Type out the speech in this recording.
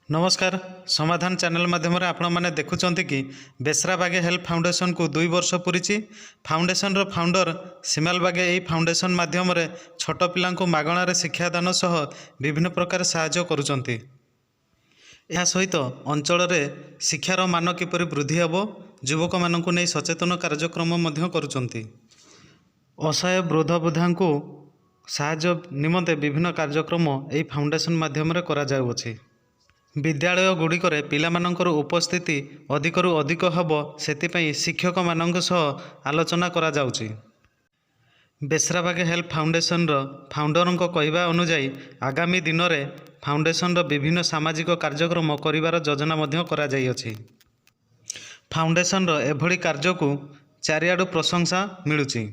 नमस्कार समाधान चैनल माध्यम आपण मैंने देखुं कि बेसरा बागे हेल्प फाउंडेशन को 2 वर्ष पूरी फाउंडेशन फाउंडर सीमाल बागे यही फाउंडेशन माध्यम छोट पिला मागणार शिक्षादान सह विभिन्न प्रकार साहाय्य करुँच। यह सहित अंचल शिक्षार मान किपर वृद्धि हेब युवक मानू नहीं सचेतन कार्यक्रम करुँच। असहाय वृद्ध वृद्धा को साहाय्य निमंते विभिन्न कार्यक्रम यही फाउंडेशन माध्यम करा विद्यालय गुड़िकर पिलामानंकर उपस्थिति अधिकरू अधिक हब सेतिपई शिक्षक मानंक सह आलोचना करा जाउची। बेसराबागे हेल्प फाउंडेशन फाउंडर कहवा अनुजाई आगामी दिन में फाउंडेशन विभिन्न सामाजिक कार्यक्रम करिवार योजना मध्य करा जाई अछि। फाउंडेशन एभली कार्य को चारिआडु प्रशंसा मिलुची।